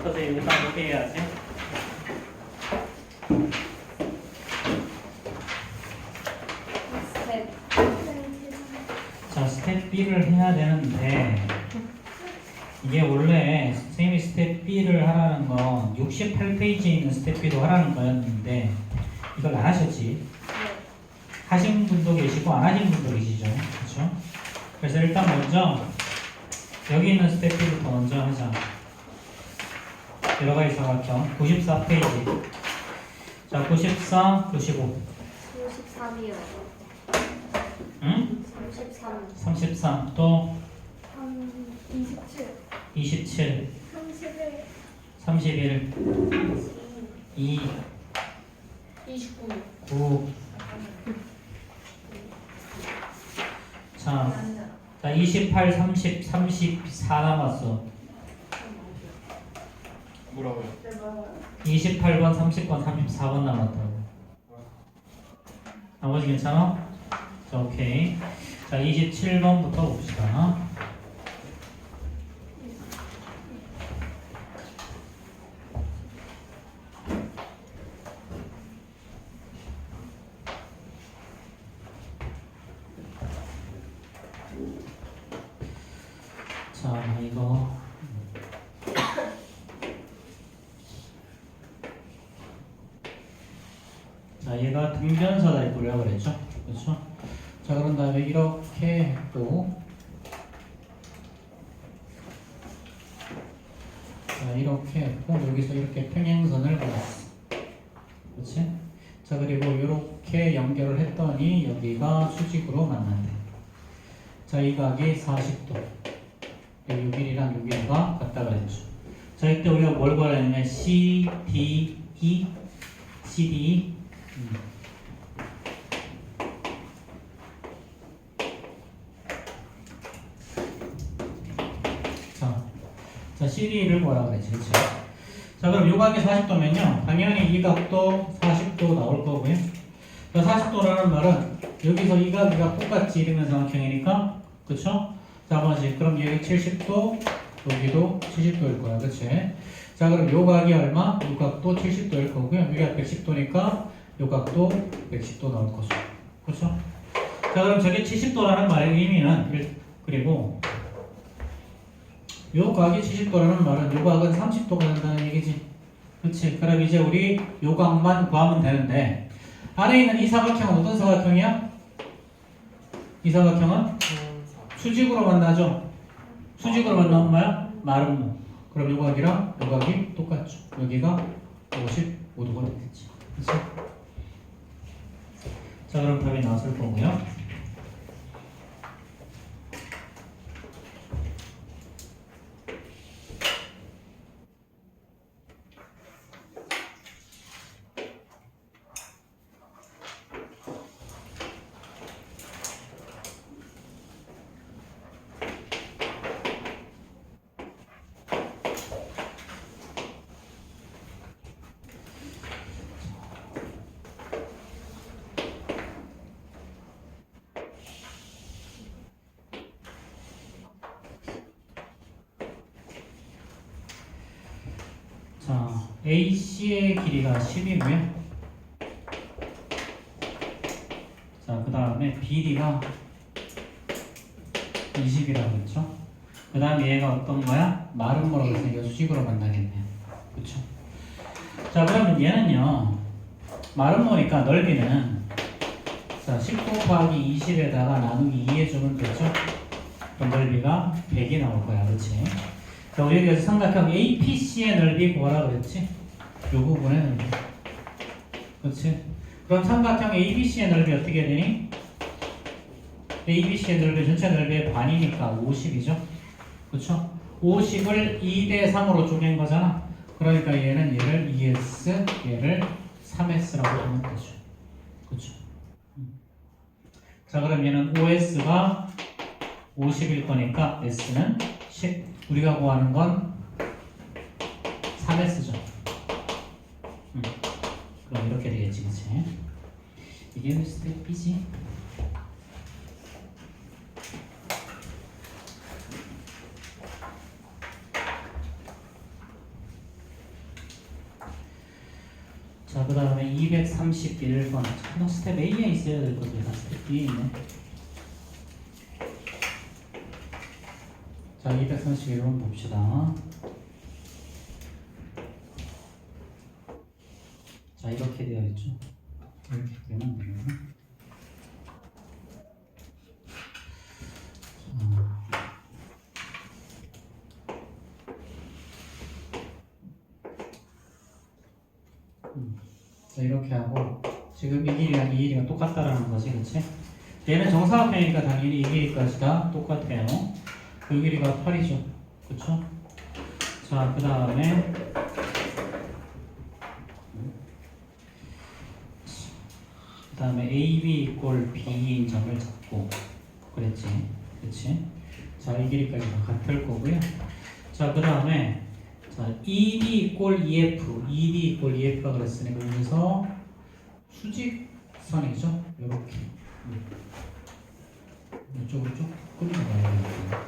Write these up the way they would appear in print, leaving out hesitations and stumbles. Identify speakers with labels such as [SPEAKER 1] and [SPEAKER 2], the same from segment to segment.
[SPEAKER 1] 선생님 따보게 해야지.
[SPEAKER 2] 스텝.
[SPEAKER 1] 자, 스텝 B를 해야 되는데 이게 원래 선생님이 스텝 B를 하라는 건 68페이지에 있는 스텝 B도 하라는 거였는데 이걸 안 하셨지? 하신 분도 계시고 안 하신 분도 계시죠? 그렇죠? 그래서 일단 먼저 여기 있는 스텝 B부터 먼저 하자. 여러 가지 사각형 94페이지. 자, 94, 95.
[SPEAKER 2] 33이요.
[SPEAKER 1] 응?
[SPEAKER 2] 33.
[SPEAKER 1] 33, 또
[SPEAKER 2] 27.
[SPEAKER 1] 27,
[SPEAKER 2] 31.
[SPEAKER 1] 31, 2,
[SPEAKER 2] 29.
[SPEAKER 1] 9. 자, 28, 30, 34 남았어.
[SPEAKER 3] 뭐라고요?
[SPEAKER 1] 28번, 30번, 34번 남았다고. 나머지 괜찮아? 자, 오케이. 자, 27번부터 봅시다. 자, 이거 자, 얘가 등변사다 이거라 그랬죠? 그렇죠? 자, 그런 다음에 이렇게 했고, 자, 이렇게 했고, 여기서 이렇게 평행선을 그렸어. 그렇지? 자, 그리고 이렇게 연결을 했더니 여기가 수직으로 만난대. 자, 이 각이 40도. 6일이랑 6일과 같다 그랬죠. 자, 이때 우리가 뭘 구하려면 CDE, CDE. 자, CD를 구하라 그랬지, 그치? 자, 그럼 요 각이 40도면요, 당연히 이 각도 40도 나올 거고요. 자, 40도라는 말은 여기서 이 각이가 똑같이 이르는 삼각형이니까, 그쵸? 자, 번씩. 그럼 여기 70도, 여기도 70도일 거야, 그치? 자, 그럼 요 각이 얼마? 요 각도 70도일 거고요. 여기가 110도니까 요 각도 110도 나올 거죠. 그쵸? 자, 그럼 저게 70도라는 말의 의미는, 그리고 요 각이 70도라는 말은 요 각은 30도가 된다는 얘기지. 그치? 그럼 이제 우리 요 각만 구하면 되는데, 안에 있는 이 사각형은 어떤 사각형이야? 이 사각형은 수직으로 만나죠? 수직으로 만나면 뭐야? 마름모. 그럼 요 각이랑 요 각이 똑같죠. 여기가 55도가 되겠지. 그치? 자, 그럼 답이 나왔을 거고요. 자, AC의 길이가 10이고요. 자, 그 다음에 BD가 20이라고 했죠. 그 다음에 얘가 어떤 거야? 마름모라고 해서 이거 수직으로 만나겠네요. 그쵸? 자, 그러면 얘는요, 마름모니까 넓이는 자, 10 곱하기 20에다가 나누기 2 해주면 되죠? 그럼 넓이가 100이 나올 거야, 그치? 자, 우리 여기서 삼각형 APC의 넓이 구하라 그랬지? 요 부분의 넓이. 그렇지? 그럼 삼각형 ABC의 넓이 어떻게 되니? ABC의 넓이 전체 넓이의 반이니까 50이죠? 그렇죠? 50을 2대 3으로 쪼갠 거잖아. 그러니까 얘는 얘를 2S, 얘를 3S라고 보면 되죠. 그렇죠? 자, 그럼 얘는 OS가 50일 거니까 S는 10. 우리가 구하는 건 3S죠. 그럼 이렇게 되겠지, 그치? 이게 스텝 B지? 자, 그 다음에 231번. 너 스텝 A에 있어야 될 건데, 다 스텝 B에 있네. 자, 231번 봅시다. 자, 이렇게 되어 있죠. 이렇게 되면 되겠네. 자, 이렇게 하고 지금 이 길이랑 이 길이가 똑같다라는 거지, 그치? 얘는 정사각형이니까 당연히 이 길이까지 다 똑같아요. 이 길이가 8이죠, 그쵸? 자, 그 다음에 AB 이꼴 B인 점을 잡고 그랬지, 그치? 자, 이 길이까지 다 같을 거고요. 자, 그 다음에 자, ED 이꼴 EF, ED 이꼴 EF가 그랬으니까 여기서 수직선이죠? 이렇게 이쪽으로 쭉 끌고 가야 되겠다.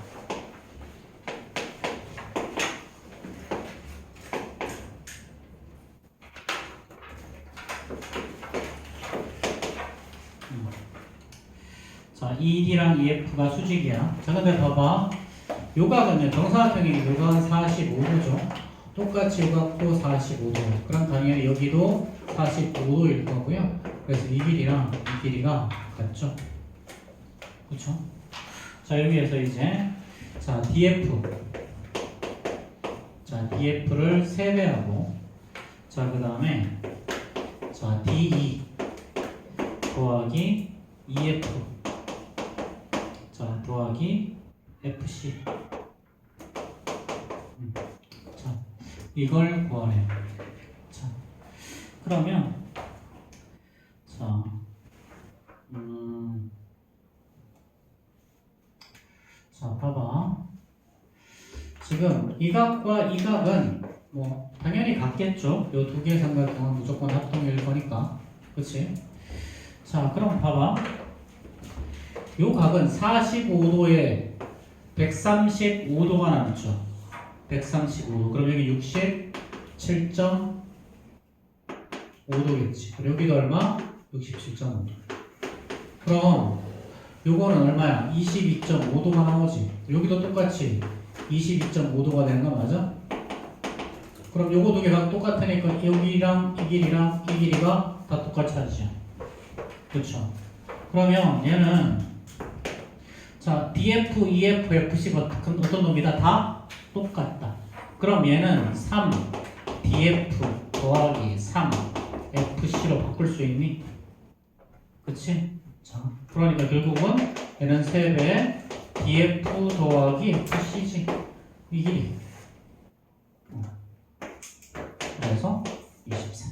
[SPEAKER 1] 자, ED랑 EF가 수직이야. 자, 근데 봐봐. 요각은요, 정사각형이 요각은 45도죠. 똑같이 요각도 45도. 그럼 당연히 여기도 45도일 거고요. 그래서 이 길이랑 이 길이가 같죠. 그쵸? 자, 여기에서 이제 자, DF. 자, DF를 3배하고 자, 그 다음에 자, DE 더하기 EF 자, 더하기 FC 자, 이걸 구하래요. 자, 그러면 자, 자, 봐봐. 지금 이 각과 이 각은 뭐 당연히 같겠죠. 요 두 개의 삼각형은 무조건 합동일 거니까, 그렇지? 자, 그럼 봐봐. 요 각은 45도에 135도가 남죠. 135도. 그럼 여기 67.5도겠지. 그리고 여기도 얼마? 67.5도. 그럼 요거는 얼마야? 22.5도가 나오지. 여기도 똑같이 22.5도가 되는 거 맞아? 그럼 요거 두 개가 똑같으니까 여기랑 이 길이랑 이 길이가 다 똑같이 하지. 그쵸? 그러면 얘는 자, DF, EF, FC가 어떤 놈이다? 다 똑같다. 그럼 얘는 3 DF 더하기 3 FC로 바꿀 수 있니? 그치? 자, 그러니까 결국은 얘는 3배 DF 더하기 FC지. 이 길이. 그래서 24.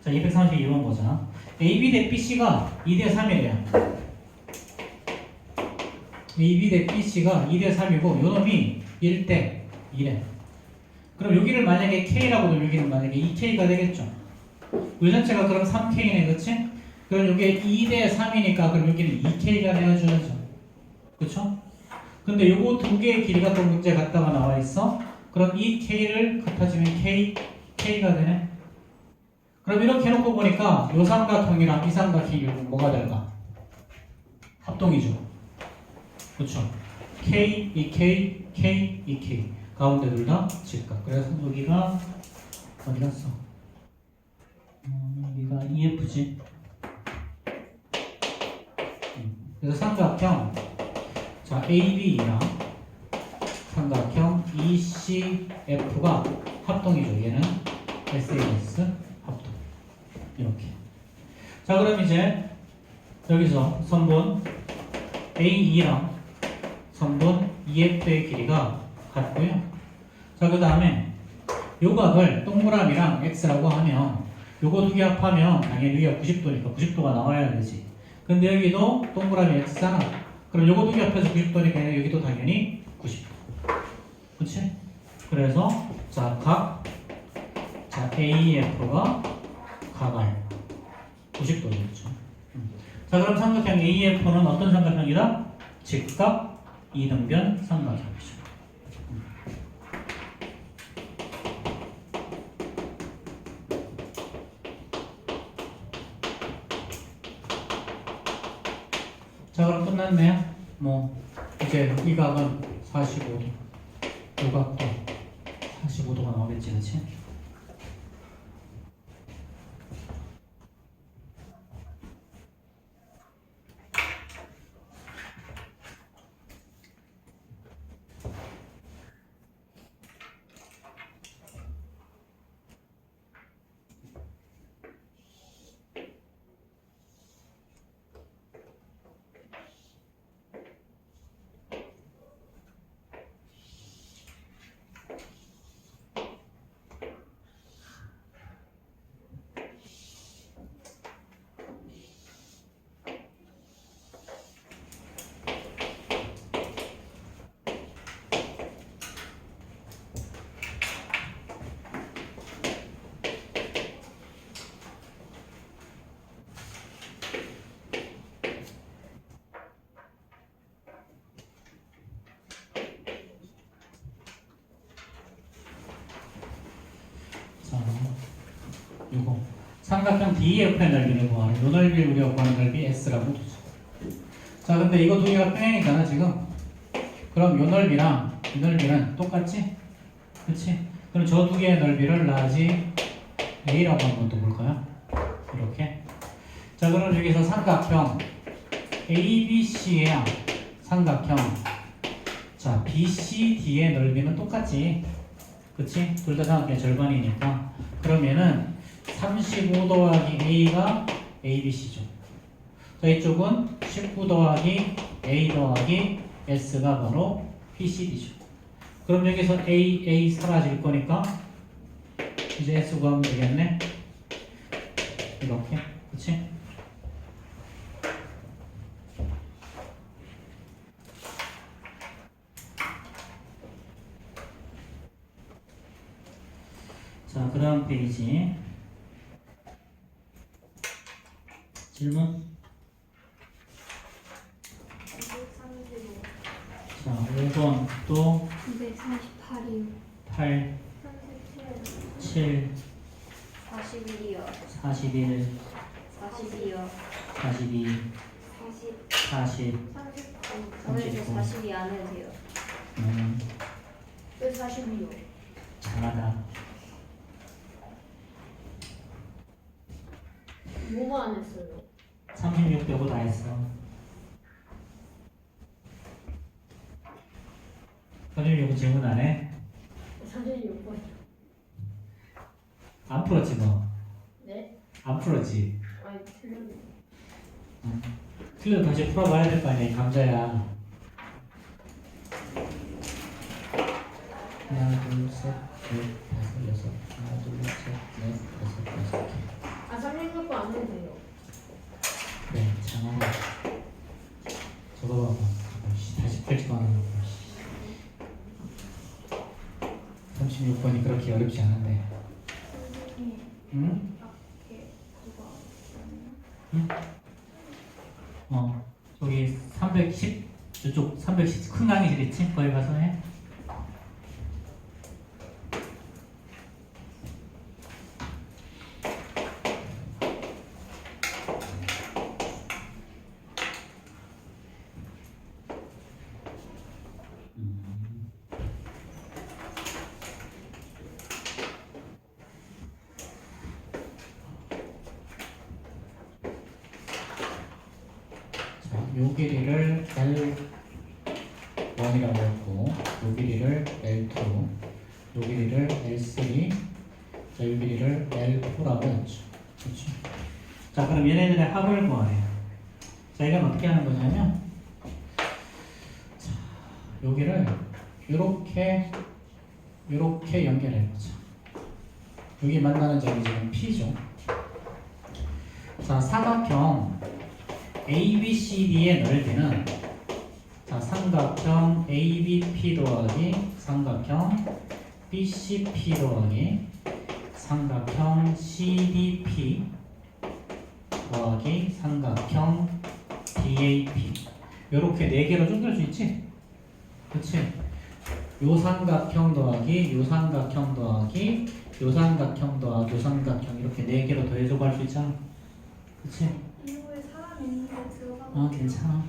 [SPEAKER 1] 자, 232번 보자. AB 대 BC가 2대 3이래요. AB 대 BC가 2대 3이고 요 놈이 1대 2래. 그럼 여기를 만약에 K라고 두면 여기는 만약에 2K가 되겠죠. 요 전체가 그럼 3K네, 그치? 그럼 여기에 2대 3이니까 그럼 여기는 2K가 되어주죠. 그쵸? 근데 요거 두 개의 길이가 또 문제 같다가 나와 있어. 그럼 이 K를 같아지면 K가 되네. 그럼 이렇게 해놓고 보니까 요 삼각형이랑 이 삼각형이 결국 뭐가 될까? 합동이죠. 그쵸? K, 2K, K, 2K 가운데 둘 다 직각. 그래서 여기가 어디 갔어? 여기가 EF지. 그래서 삼각형 자 AB랑 삼각형 ECF가 합동이죠. 얘는 SAS 합동. 이렇게. 자 그럼 이제 여기서 선분 AE랑 선분 EF의 길이가 같고요. 자 그 다음에 요각을 동그라미랑 X라고 하면 요거 두 개 합하면 당연히 여기가 90도니까 90도가 나와야 되지. 근데 여기도 동그라미 X잖아. 그럼 요거 두 개 합해서 90도니까 여기도 당연히 90도. 그치? 그래서 자 AEF가 각알 90도겠죠. 자 그럼 삼각형 AEF는 어떤 삼각형이다? 직각 이등변 삼각형이죠. 자 그럼 끝났네요. 뭐 이제 이 각은 45도, 이 각도 45도가 나오겠지, 그렇지? 자, 요거 삼각형 DEF의 넓이를 구하는 요 넓이 우리가 구하는 넓이 S라고 두죠. 자, 근데 이거 두 개가 평행이잖아 지금. 그럼 요 넓이랑 이 넓이는 똑같지? 그렇지? 그럼 저 두 개의 넓이를 라지 A라고 한번 또 볼까요? 이렇게. 자, 그럼 여기서 삼각형 ABC의 삼각형 자 BCD의 넓이는 똑같지. 그치? 둘 다 삼각형의 절반이니까. 그러면은 35 더하기 A가 ABC죠. 자, 이쪽은 19 더하기 A 더하기 S가 바로 BCD죠. 그럼 여기서 A 사라질 거니까 이제 S 구하면 되겠네. 이렇게. 그치? 자, 그 다음 페이지 질문.
[SPEAKER 2] 235.
[SPEAKER 1] 자, 5번 또
[SPEAKER 2] 238이요.
[SPEAKER 1] 8,
[SPEAKER 2] 37.
[SPEAKER 1] 7,
[SPEAKER 3] 41이요.
[SPEAKER 1] 41,
[SPEAKER 3] 42요.
[SPEAKER 1] 42,
[SPEAKER 2] 40.
[SPEAKER 1] 40,
[SPEAKER 2] 39.
[SPEAKER 3] 저는 이제 42 안 해도 돼요.
[SPEAKER 2] 왜 42요?
[SPEAKER 1] 잘하다.
[SPEAKER 2] 뭐만 안 했어요?
[SPEAKER 1] 36 빼고 다 했어. 선생님 이거 질문 안 해?
[SPEAKER 2] 36번이요.
[SPEAKER 1] 안 풀었지 뭐.
[SPEAKER 2] 네?
[SPEAKER 1] 안 풀었지.
[SPEAKER 2] 아니, 틀렸네.
[SPEAKER 1] 틀려도 다시 풀어봐야 될 거 아니야, 이 감자야. 하나, 둘, 셋, 넷, 다섯, 여섯. 하나, 둘, 셋, 넷, 다섯, 여섯 개.
[SPEAKER 2] 아, 36번 안 해도 돼요.
[SPEAKER 1] 그래, 장하고. 저거 봐봐. 다시 펼치고 하는 거. 36번이 그렇게 어렵지 않은데.
[SPEAKER 2] 선생님,
[SPEAKER 1] 응?
[SPEAKER 2] 앞에 그거
[SPEAKER 1] 응? 저기 310 저쪽 310 큰 강의실 있지? 거기 가서 해. 요 길이를 L1이라고 했고 요 길이를 L2, 요 길이를 L3, 자, 요 길이를 L4라고 했죠. 그렇죠? 자, 그럼 얘네들의 합을 구하래요. 자, 이건 어떻게 하는 거냐면 자, 여기를 이렇게 연결해보자. 여기 만나는 점이 지금 P죠. 자, 사각형 ABCD의 넓이는 자, 삼각형 ABP 더하기 삼각형 BCP 더하기 삼각형 CDP 더하기 삼각형 DAP 요렇게 4개로 쪼갤 수 있지? 그치? 요 삼각형 더하기 요 삼각형 더하기 요 삼각형 더하기 요 삼각형 이렇게 4개로 더해주고 할 수 있잖아. 그치?
[SPEAKER 2] 이후에 사람 있는데 들어가면
[SPEAKER 1] 괜찮아.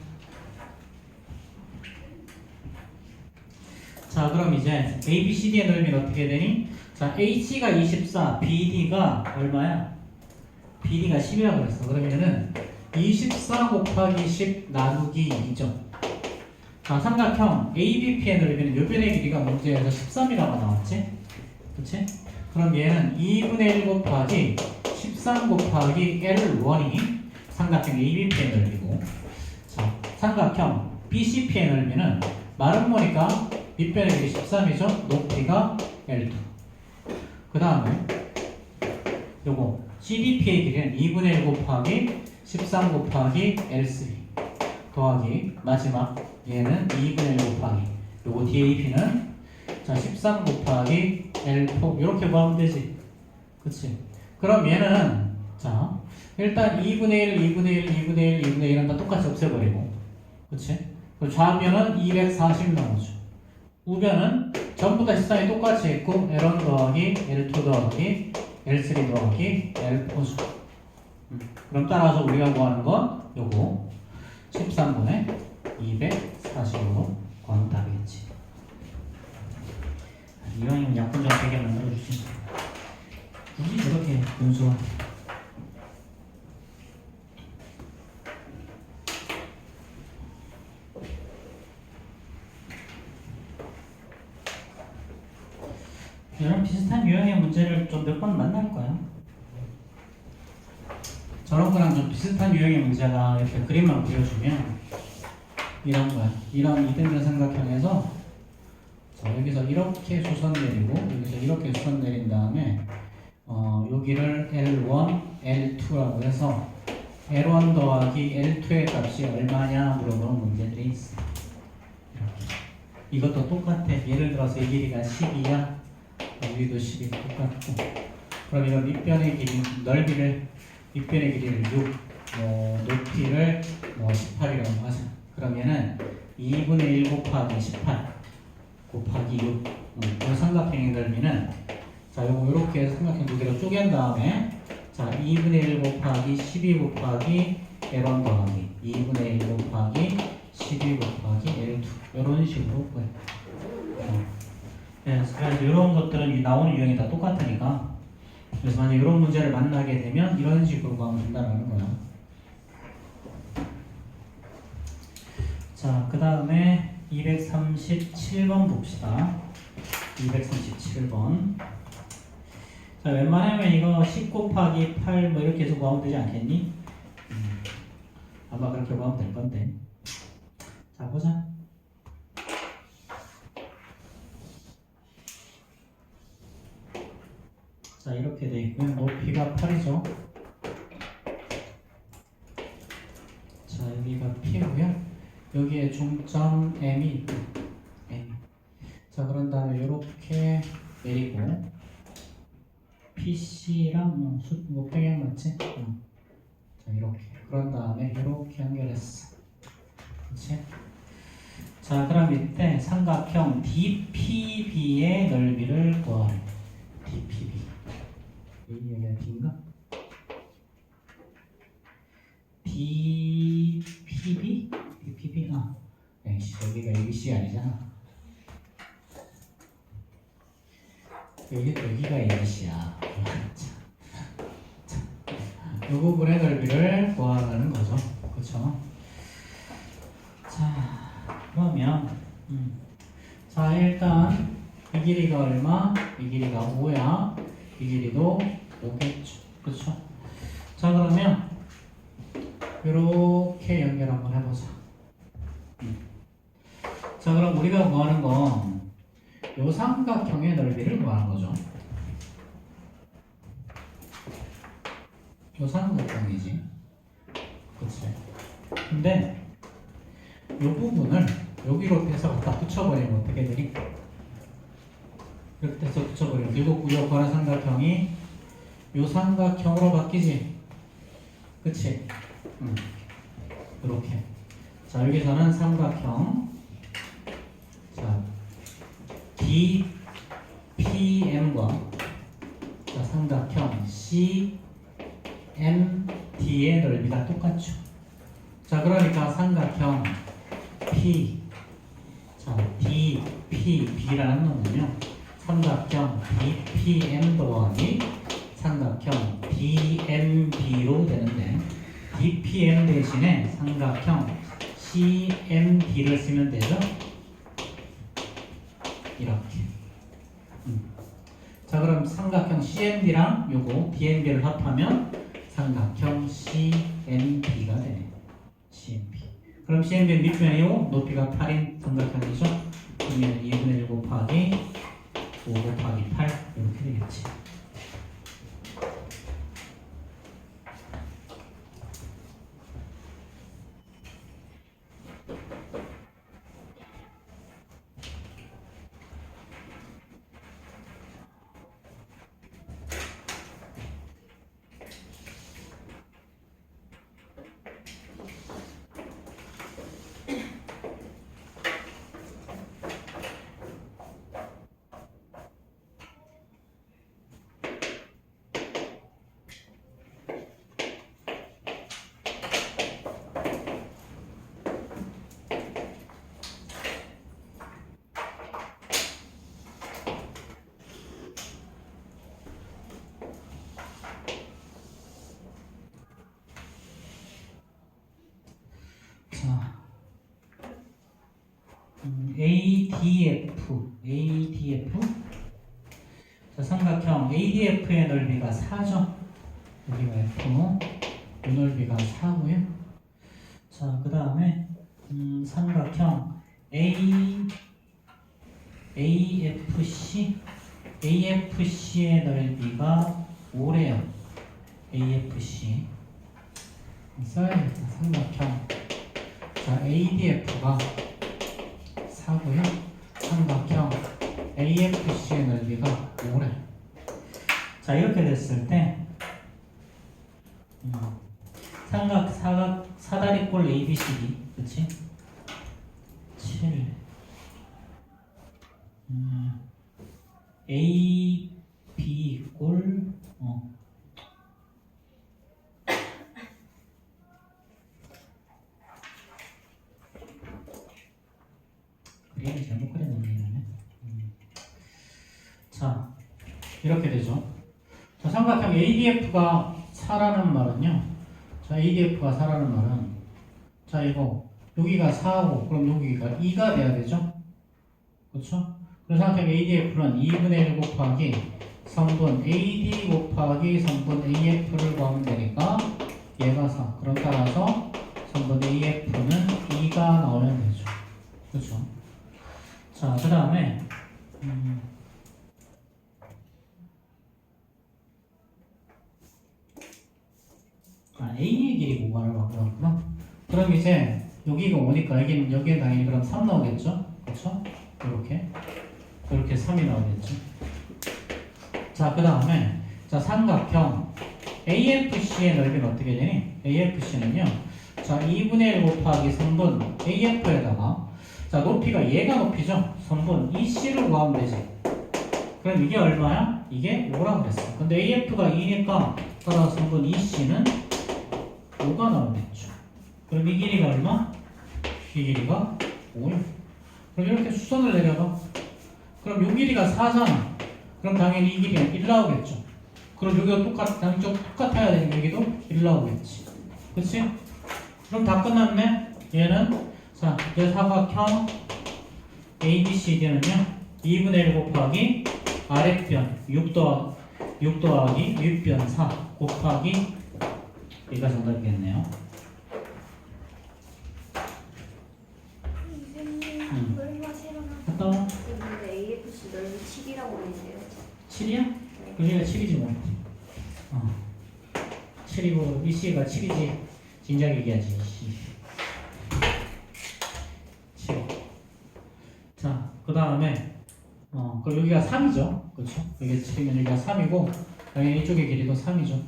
[SPEAKER 1] 자, 그럼 이제 ABCD의 넓이는 어떻게 되니? 자, HC가 24, BD가 얼마야? BD가 10이라고 그랬어. 그러면은 24 곱하기 10 나누기 2죠. 자, 삼각형 ABP의 넓이는 요 변의 길이가 문제에서 13이라고 나왔지? 그치? 그럼 얘는 2분의 1 곱하기 13 곱하기 L1이 삼각형 ABP의 넓이고, 자, 삼각형 BCP의 넓이는 마름모니까 밑변의 길이 13이죠? 높이가 L2. 그 다음에 요거 CDP의 길이는 2분의 1 곱하기 13 곱하기 L3 더하기 마지막 얘는 2분의 1 곱하기 요거 DAP는 자 13 곱하기 L4 이렇게 구하면 되지. 그치? 그럼 얘는 자 일단 2분의 1, 2분의 1, 2분의 1, 2분의 1은 다 똑같이 없애버리고, 그치? 그리고 좌변은 240 나오죠. 우변은 전부 다 13이 똑같이 있고 L1 더하기 L2 더하기 L3 더하기 L4죠. 그럼 따라서 우리가 구하는 건 요거 13분의 240으로 구하면 답이겠지. 이왕이면 약분점 100개 만들어주지. 굳이 저렇게 분수화. 이런 비슷한 유형의 문제를 좀 몇 번 만날 거야. 저런 거랑 좀 비슷한 유형의 문제가 이렇게 그림만 그려주면 이런 거야. 이런 이등변 삼각형에서 자, 여기서 이렇게 수선 내리고 여기서 이렇게 수선 내린 다음에 여기를 L1, L2라고 해서 L1 더하기 L2의 값이 얼마냐 물어보는 문제들이 있어. 이렇게. 이것도 똑같아. 예를 들어서 이 길이가 10이야. 여기도 10이 똑같고, 그럼 이거 밑변의 길이 넓이를 밑변의 길이를 6, 높이를 18이라고 하자. 그러면은 2분의 1 곱하기 18 곱하기 6. 이 삼각형의 넓이는 자 요거 이렇게 해서 삼각형 두 개로 쪼갠 다음에 자 2분의 1 곱하기 12 곱하기 L1 더하기 2분의 1 곱하기 12 곱하기 L2 이런 식으로 구해. 그래서 이런 것들은 나오는 유형이 다 똑같으니까, 그래서 만약 이런 문제를 만나게 되면 이런 식으로 구하면 된다는 거야. 자, 그 다음에 237번 봅시다. 237번. 자, 웬만하면 이거 10 곱하기 8 뭐 이렇게 해서 구하면 되지 않겠니? 아마 그렇게 구하면 될 건데. 자, 보자. 자, 이렇게 돼 있고요. 높이가 8이죠. 자, 여기가 P고요. 여기에 중점 M이 있고, M. 자, 그런 다음에 이렇게 내리고 PC랑 평행 맞지? 자, 이렇게. 그런 다음에 이렇게 연결했어. 그렇지? 자, 그럼 이때 삼각형 DPB의 넓이를 구하래. DPB. 여기가 D인가? DPB? DPB? 여기가 ABC 아니잖아. 여기가 ABC야. 이 부분의 넓이를 구하라는 거죠. 그렇죠? 일단 이 길이가 얼마? 이 길이가 5야. 이 길이도 5겠죠. 그렇죠? 자, 그러면 이렇게 연결 한번 해보자. 자, 그럼 우리가 구하는 건 요 삼각형의 넓이를 구하는 거죠. 요 삼각형이지. 그치? 근데 요 부분을 여기로 해서 갖다 붙여버리면 어떻게 되니? 이렇게 해서 붙여버리면 이거 구하는 삼각형이 요 삼각형으로 바뀌지. 그치? 이렇게. 자, 여기서는 삼각형. 자, DPM과 자, 삼각형 CMD의 넓이가 똑같죠. 자, 그러니까 삼각형 P, 자, DPB라는 놈은요, 삼각형 DPM 더하기 삼각형 DMB로 되는데, DPM 대신에 삼각형 CMD를 쓰면 되죠. 이렇게. 자, 그럼 삼각형 CMD랑 요거 DMB를 합하면 삼각형 CMB가 되네. CMB. 그럼 CMB 밑면이요, 높이가 8인 삼각형이죠. 그러면 2분의 1 곱하기 5 곱하기 8 이렇게 되겠지. 자, ADF. 자, 삼각형 ADF의 넓이가 4죠. 여기가 F, 이 넓이가 4고요. 자, 그 다음에 삼각형 AFC의 넓이가 5래요. AFC 써야겠다. 삼각형 자, ADF가 4고요. 삼각형 AFC의 넓이가 5래. 자, 이렇게 됐을 때 사다리꼴 ABCD, 그치? 7 AB꼴 그림을 잘못 그렸네. 자, 이렇게 되죠. 자, 삼각형 ADF가 4라는 말은요. 자, ADF가 4라는 말은 자, 이거 여기가 4고 그럼 여기가 2가 돼야 되죠. 그렇죠? 그래서 삼각형 ADF는 2분의 1 곱하기 3분 AD 곱하기 3분 AF를 구하면 되니까 얘가 4. 그럼 따라서 3분 AF는 2가 나오면 되죠. 그렇죠? 자, 그 다음에 A의 길이 공간을 바꾸었구나. 그럼 이제 여기가 오니까 여기에 당연히 그럼 3 나오겠죠? 그렇죠? 이렇게 3이 나오겠죠. 자, 그 다음에 자, 삼각형 AFC의 넓이는 어떻게 되니? AFC는요, 자, 2분의 1 곱하기 3분 AF에다가 자, 높이가 얘가 높이죠? 3분 EC를 구하면 되지. 그럼 이게 얼마야? 이게 5라고 그랬어. 근데 AF가 2니까 따라서 3분 EC는 5가 나오겠죠. 그럼 이 길이가 얼마? 이 길이가 5야. 그럼 이렇게 수선을 내려봐. 그럼 이 길이가 4잖아. 그럼 당연히 이 길이는 1 나오겠죠. 그럼 여기가 양쪽 똑같아야 되는 여기도 1 나오겠지. 그치? 그럼 다 끝났네. 얘는 자, 이제 사각형 ABCD는요, 2분의 1 곱하기 아랫변 6 더하기 윗변 4 곱하기 얘가 정답이겠네요.
[SPEAKER 2] 선생님 얼마 싫어하나?
[SPEAKER 1] 갔다 와.
[SPEAKER 3] 근데 AFC 넓이 7이라고 보이세요?
[SPEAKER 1] 7이야? 그러니까 7이지 뭐. 7이고 이 C가 7이지. 진작 얘기하지. 씨. 7. 자, 그 다음에 그럼 여기가 3이죠. 그렇죠? 여기 7이면 여기가 3이고 당연히 이쪽의 길이도 3이죠.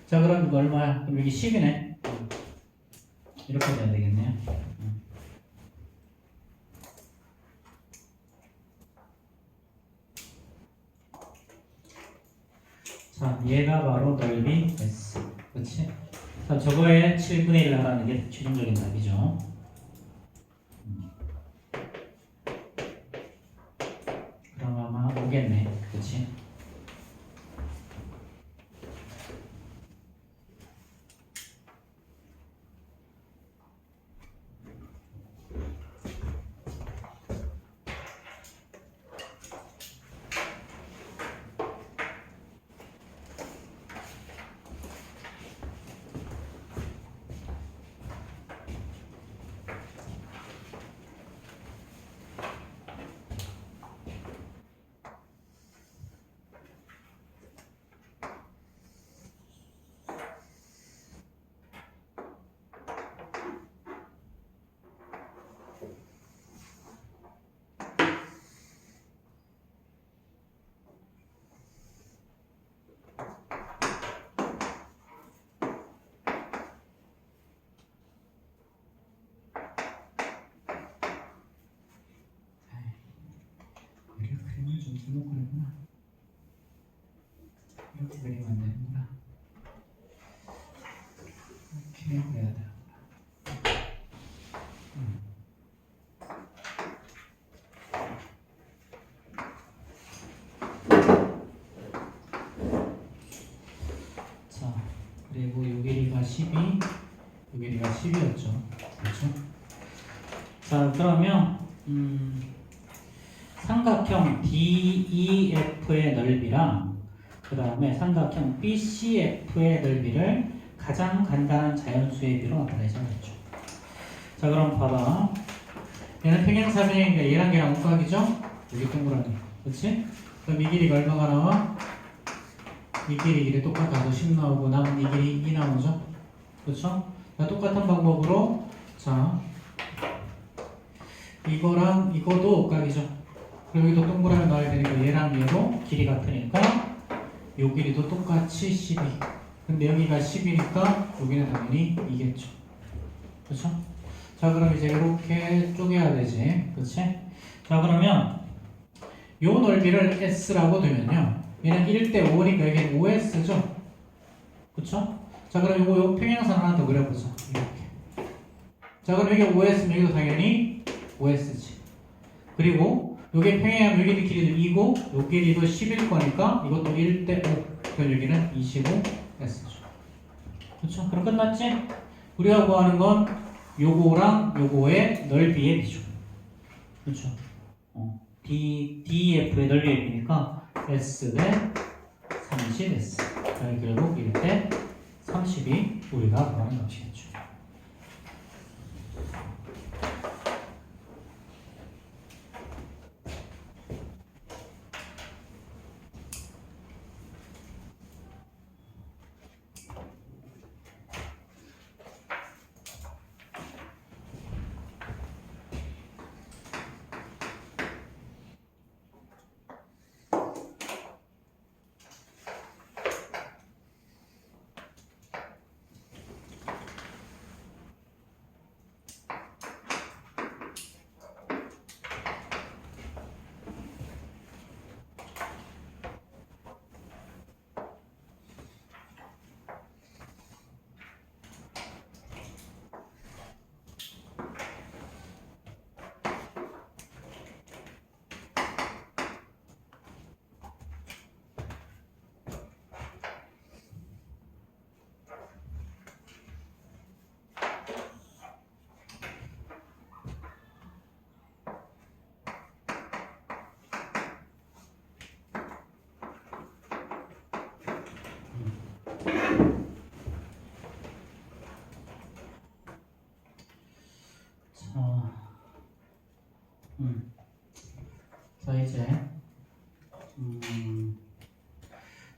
[SPEAKER 1] 자, 그럼 이거 얼마야? 그럼 여기 10이네. 이렇게 돼야 되겠네요. 자, 얘가 바로 넓이 S. 그렇지? 자, 저거에 7분의 1을 하라는 게 최종적인 답이죠. 그럼 아마 오겠네. 그렇지? 우리가 그림을 좀 잘못 그렸구나. 이렇게 그리면 안 되는구나. 이렇게 그려야 돼. 자, 그리고 요 길이가 12, 요 길이가 10이었죠. 그렇죠? 자, 그러면 삼각형 DEF의 넓이랑 그 다음에 삼각형 BCF의 넓이를 가장 간단한 자연수의 비로 나타내자 그랬죠. 자, 그럼 봐봐. 얘는 평행사변이니까 얘랑 걔랑 옷각이죠? 여기 동그라미. 그렇지? 그럼 이 길이가 얼마가 나와? 이 길이 똑같아서 10 나오고 남은 이 길이 2 나오죠? 그렇죠? 자, 똑같은 방법으로 자 이거랑 이거도 옷각이죠. 그리고 여기도 동그라미 넣어야 되니까 얘랑 얘도 길이 같으니까 요 길이도 똑같이 12. 근데 여기가 10이니까 여기는 당연히 2겠죠. 그렇죠? 자, 그럼 이제 이렇게 쪼개야 되지. 그렇지? 자, 그러면 요 넓이를 S라고 두면요. 얘는 1대 5니까 여기는 5S죠? 그쵸? 자, 그럼 요 평행선 하나 더 그려보자. 이렇게. 자, 그럼 여기 5S면 여기도 당연히 5S지. 그리고 요게 평행하면 여기도 길이도 2고 요 길이도 10일 거니까 이것도 1대 5. 그럼 여기는 25S죠. 그쵸? 그럼 끝났지? 우리가 구하는 건 요거랑 요거의 넓이의 비중. 그쵸? DEF의 넓이의 비니까 S 대 30S. 결국 1대 30이 우리가 구하는 값이겠죠. 자, 이제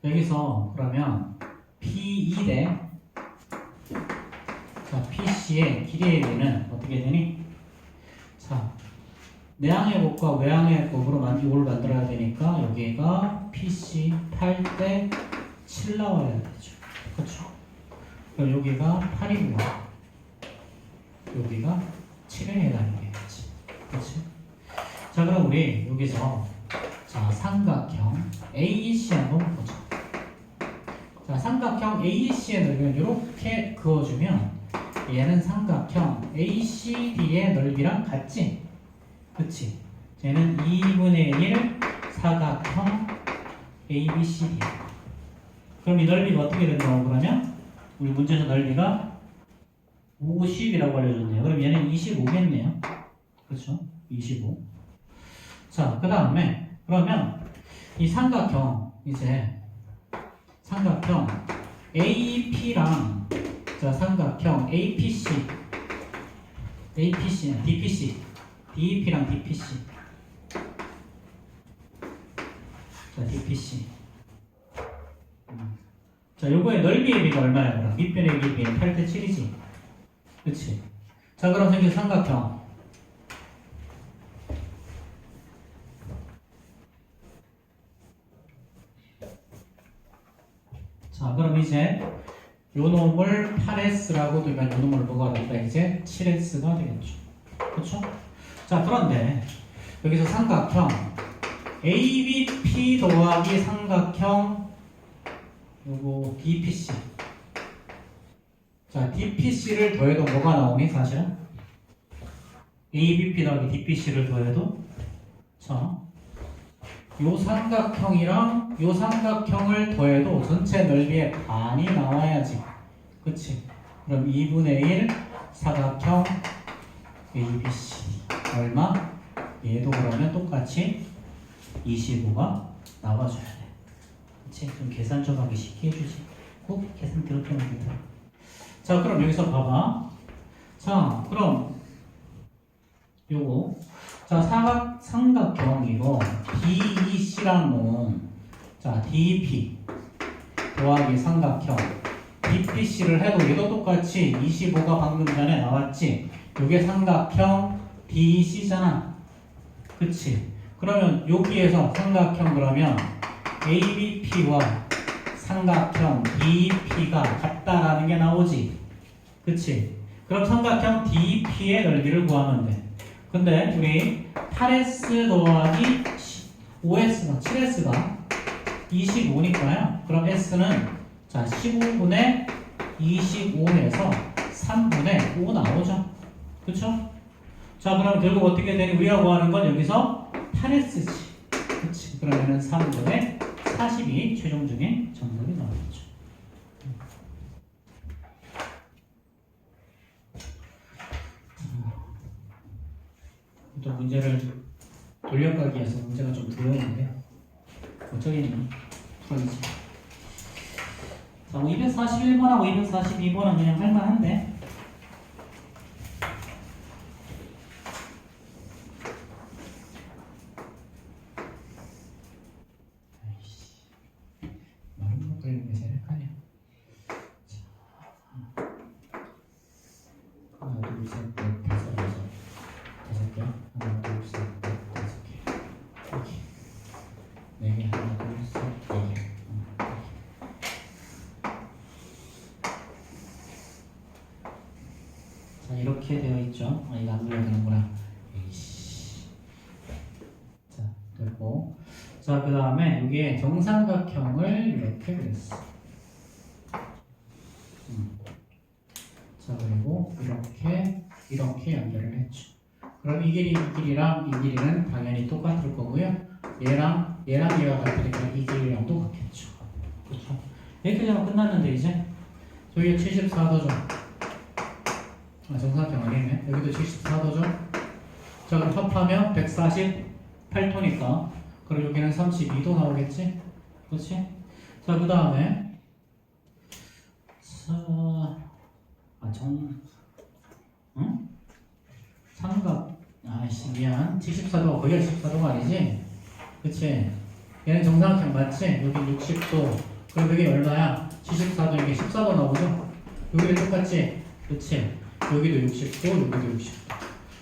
[SPEAKER 1] 여기서 그러면 P2 대 자, PC의 길이의 비는 어떻게 되니? 자, 내항의 곱과 외항의 곱으로 이걸 만들어야 되니까 여기가 PC 8대 7 나와야 되죠. 그렇죠? 그럼 여기가 8이고 여기가 7에 해당되겠지. 그렇지? 자, 그럼 우리 여기서 자, 삼각형 AEC 한번 보자. 자, 삼각형 AEC의 넓이는 이렇게 그어주면 얘는 삼각형 ACD의 넓이랑 같지? 그치? 얘는 2분의 1 사각형 ABCD. 그럼 이 넓이가 어떻게 된다고 그러면? 우리 문제에서 넓이가 50이라고 알려줬네요. 그럼 얘는 25겠네요. 그렇죠? 25. 자, 그 다음에 그러면 이 삼각형 이제 삼각형 AP랑 자, 삼각형 DPC DEP랑 DPC 자, DPC 자, 요거의 넓이의 비가 얼마야? 그럼 밑변의 비는 8대 7이지. 그치? 자, 그럼 여기 삼각형 자, 그럼 이제 요 놈을 8S라고 두면 요 놈을 뭐가 된다? 이제 7S가 되겠죠. 그렇죠? 자, 그런데 여기서 삼각형 ABP 더하기 삼각형 요거 DPC 자, DPC를 더해도 뭐가 나오니 사실은? ABP 더하기 DPC를 더해도 자, 요 삼각형이랑 요 삼각형을 더해도 전체 넓이의 반이 나와야지. 그치? 그럼 2분의 1 사각형 ABC 얼마? 얘도 그러면 똑같이 25가 나와줘야 돼. 그치? 좀 계산 좀 하기 쉽게 해주지. 꼭 계산 그렇게 하면 돼. 자, 그럼 여기서 봐봐. 자, 그럼 요거 자, 삼각형 이거 DEC랑 놈 자, DP 더하기 삼각형 DPC를 해도 얘도 똑같이 25가 방금 전에 나왔지. 요게 삼각형 DEC잖아. 그치? 그러면 여기에서 삼각형 그러면 ABP와 삼각형 DEP가 같다라는 게 나오지. 그치? 그럼 삼각형 DEP의 넓이를 구하면 돼. 근데 우리 8S 더하기 5S가 7S가 25니까요. 그럼 S는 자 15분의 25에서 3분의 5 나오죠. 그쵸? 자, 그럼 결국 어떻게 되니? 우리가 구하는 건 여기서 8S지. 그치? 그러면은 3분의 40이 최종적인 정답이 나오겠죠. 또 문제를 돌려가기 위해서 문제가 좀 두려운데 어쩌겠니? 풀어야지. 자, 241번하고 242번은 그냥 할만한데 아이씨 말은 못 걸리는 게 제일 헷갈려. 하나 둘셋넷 다섯 개 하나 둘셋넷 다섯 개 이렇게 네 개 하나 둘셋네 개 자, 이렇게 되어 있죠. 아, 이거 안 눌러야 되는구나. 에이씨. 자, 됐고. 자, 그 다음에 여기에 정삼각형을 이렇게 그렸어. 자, 그리고 이렇게 연결을 했죠. 그럼 이 길이랑 이 길이는 당연히 똑같을 거고요. 얘랑 얘가 같으니까 이 길이랑도 같겠죠. 그렇죠? 이렇게 되면 끝났는데 이제 저기가 74도죠. 아, 정사각형 아니네. 여기도 74도죠. 자, 그럼 합하면 148도니까 그럼 여기는 32도 나오겠지? 그렇지? 자, 그 다음에 응? 삼각 아이씨 미안 74도가 거기가 74도가 아니지? 그치? 얘는 정사각형 맞지? 여기 60도. 그럼 여기 얼마야? 74도, 이게 14도 나오죠? 여기도 똑같지? 그치? 여기도 60도, 여기도 60도.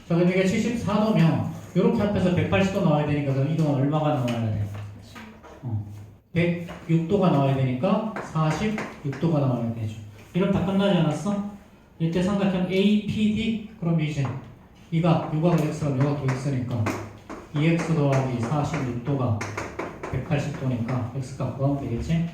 [SPEAKER 1] 자, 그럼 이게 74도면 이렇게 앞에서 180도 나와야 되니까 그럼 이동은 얼마가 나와야 돼? 106도가 나와야 되니까 46도가 나와야 되죠. 이럼 다 끝나지 않았어? 이때 삼각형 APD 그럼 이제 이가 요각은 x가 요각도 x니까 2x 더하기 46도가 180도니까 x값 구하면 되겠지?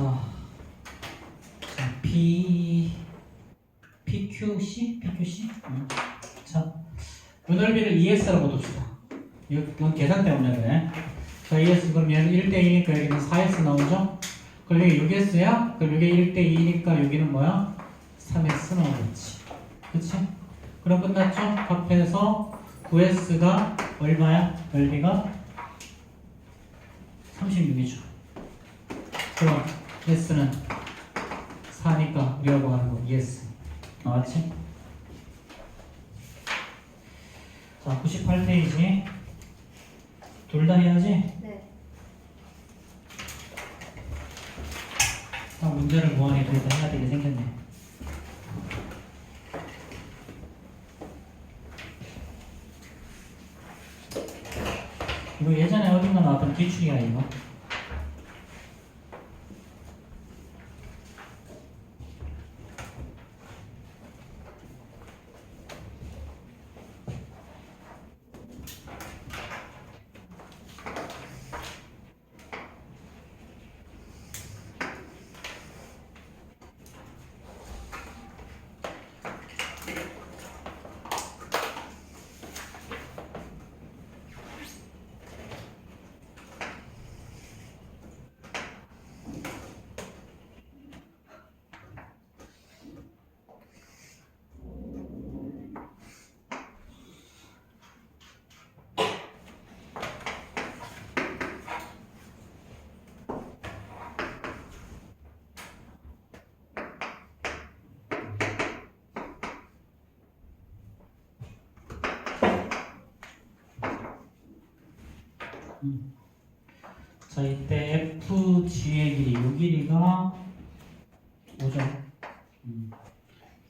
[SPEAKER 1] 자, PQC? 자, 요 넓이를 ES라고 둡시다. 이건 계산 때문에 그래. 자, ES 그럼 얘는 1대2니까 여기는 4S 나오죠? 그럼 여기 6S야? 그럼 여기 1대2니까 여기는 뭐야? 3S 나오겠지. 그치? 그럼 끝났죠? 합해서 9S가 얼마야? 넓이가 36이죠. 그럼 S는 4니까 우리가 구하는 거 ES 나왔지? 자, 98페이지 둘 다 해야지?
[SPEAKER 3] 네.
[SPEAKER 1] 문제를 무한히 둘 다 해야 되게 생겼네. 이거 예전에 어딘가 나왔던 기출이야 이거. 자, 이때 FG의 길이, 요 길이가 5죠.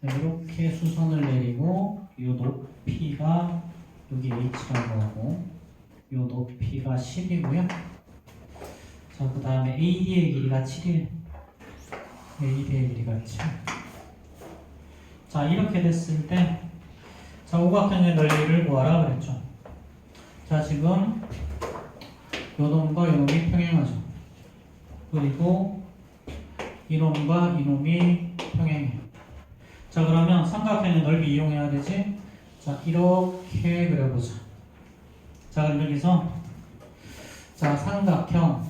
[SPEAKER 1] 이렇게 수선을 내리고, 요 높이가 여기 H라고 하고, 요 높이가 10이고요. 자, 그 다음에 AD의 길이가 7이에요. AD의 길이가 7. 자, 이렇게 됐을 때, 자, 오각형의 넓이를 구하라 그랬죠. 자, 지금 요 놈과 요 놈이 평행하죠. 그리고 이 놈과 이 놈이 평행해요. 자, 그러면 삼각형의 넓이 이용해야 되지? 자, 이렇게 그려보자. 자, 그럼 여기서 자, 삼각형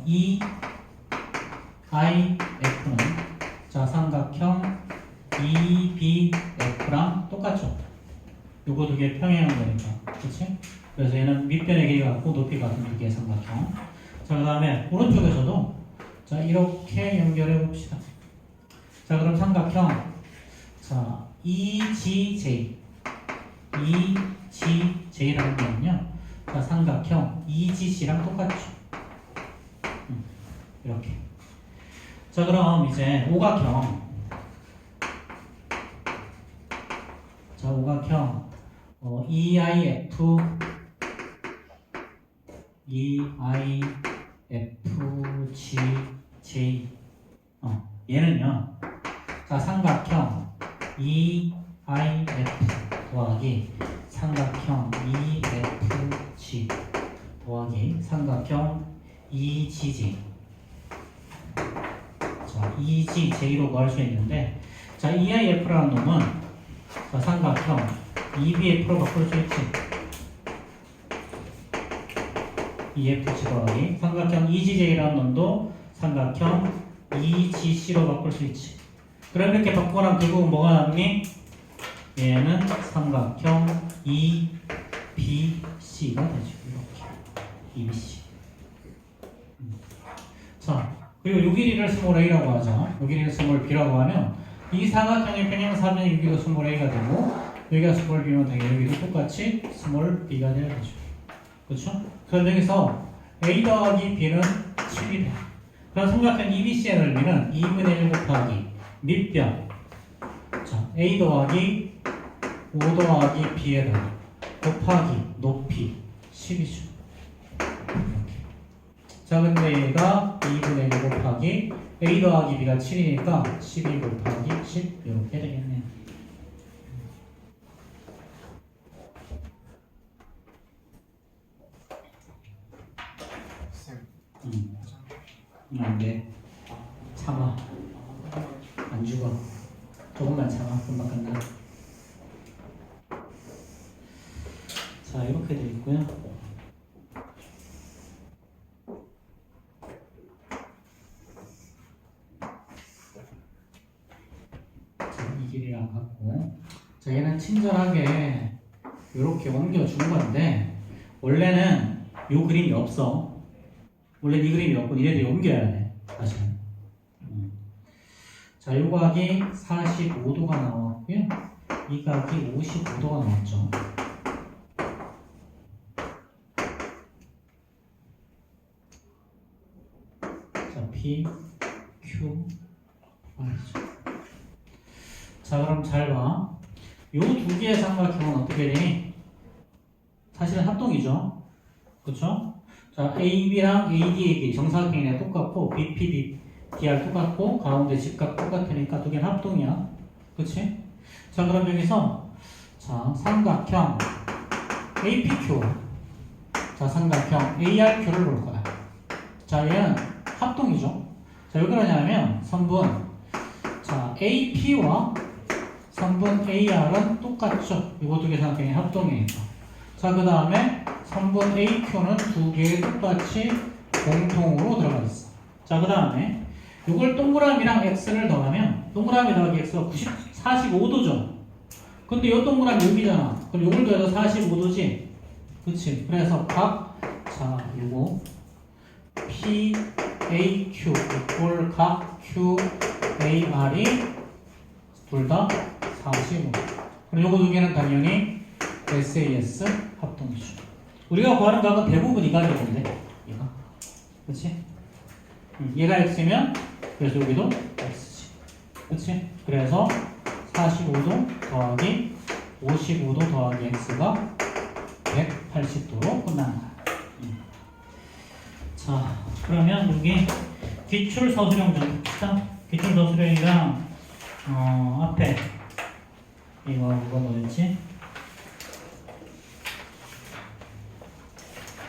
[SPEAKER 1] EIF는 자, 삼각형 EBF랑 똑같죠? 요거 두 개 평행한 거니까. 그치? 그래서 얘는 밑변의 길이가 같고 높이가 같은 두 개의 삼각형. 자, 그 다음에 오른쪽에서도 자, 이렇게 연결해 봅시다. 자, 그럼 삼각형 자, EGJ라는 거는요, 자, 삼각형 EGC랑 똑같죠. 이렇게. 자, 그럼 이제 오각형. 자, 오각형 EIFJ 얘는요, 자, 삼각형 EIF 더하기 삼각형 EFG 더하기 삼각형 EGJ. 자, EGJ로 구할 수 있는데, 자, EIF라는 놈은 자, 삼각형 EBF로 바꿀 수 있지. EFG 더하기 삼각형 EGJ라는 놈도 삼각형 EGC로 바꿀 수 있지. 그럼 이렇게 바꾸고 나면 결국은 뭐가 남니? 얘는 삼각형 EBC가 되죠. 이렇게 EBC. 자, 그리고 요 길이를 스몰 a라고 하죠. 요 길이를 스몰 b라고 하면 이 사각형의 평행사변 여기가 스몰 a가 되고 여기가 스몰 b면 당연히 여기도 똑같이 스몰 b가 돼야 되죠. 그렇죠? 그럼 여기서 a 더하기 b는 7이 돼. 그럼 삼각형 EBC의 넓이는 2분의 1 곱하기 밑변 자, a 더하기 5 더하기 b에다가 곱하기 높이 10이죠. 자, 근데 얘가 2분의 1 곱하기 a 더하기 b가 7이니까 12 곱하기 10 이렇게 되겠네요. 안 돼. 참아. 안 죽어. 조금만 참아. 금방 끝나. 자, 이렇게 되어 있고요. 이 길이랑 같고, 자, 얘는 친절하게 이렇게 옮겨준 건데, 원래는 요 그림이 없어. 원래 이 그림이 없고, 이래도 옮겨야 돼. 다시. 자, 요 각이 45도가 나왔고요. 이 각이 55도가 나왔죠. 자, P, Q, R이죠. 자, 그럼 잘 봐. 요 두 개의 삼각형은 어떻게 되니? 사실은 합동이죠. 그쵸? 자, AB랑 ADAB 정사각형이랑 똑같고 BP, DR 똑같고 가운데 직각 똑같으니까 두 개는 합동이야. 그치? 자, 그럼 여기서 자, 삼각형 APQ 자, 삼각형 ARQ를 볼 거야. 자, 얘는 합동이죠. 자, 왜 그러냐면 선분 자, AP와 선분 AR은 똑같죠. 이거 두 개 삼각형이 합동이니까. 자, 그 다음에 선분 AQ는 두 개 똑같이 공통으로 들어가 있어. 자, 그 다음에 이걸 동그라미랑 X를 더하면 동그라미 더하기 X가 45도죠. 근데 이 동그라미 여기잖아. 그럼 이걸 더해서 45도지. 그치? 그래서 각, 자, 요거 PAQ 이꼴 각 QAR이 둘 다 45. 그럼 요거 두 개는 당연히 SAS 합동이죠. 우리가 구하는 각은 대부분 이 각이던데. 얘가. 그치? 얘가 X면 그래서 여기도 X지. 그치? 그래서 45도 더하기 55도 더하기 X가 180도로 끝나는 거야. 자, 그러면 여기 기출 서술형 좀 봅시다. 기출 서술형이랑 앞에 이거 뭐였지?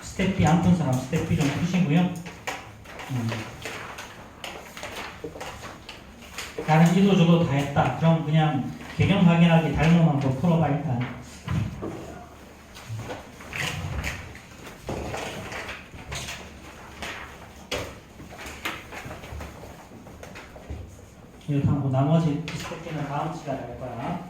[SPEAKER 1] 스텝 B 안 푼 사람 스텝 B 좀 푸시고요. 나는 이도 저도 다 했다. 그럼 그냥 개념 확인하기 달모만 더 풀어봐 일단. 이렇게 하고 나머지 스텝 B는 다음 시간에 할 거야.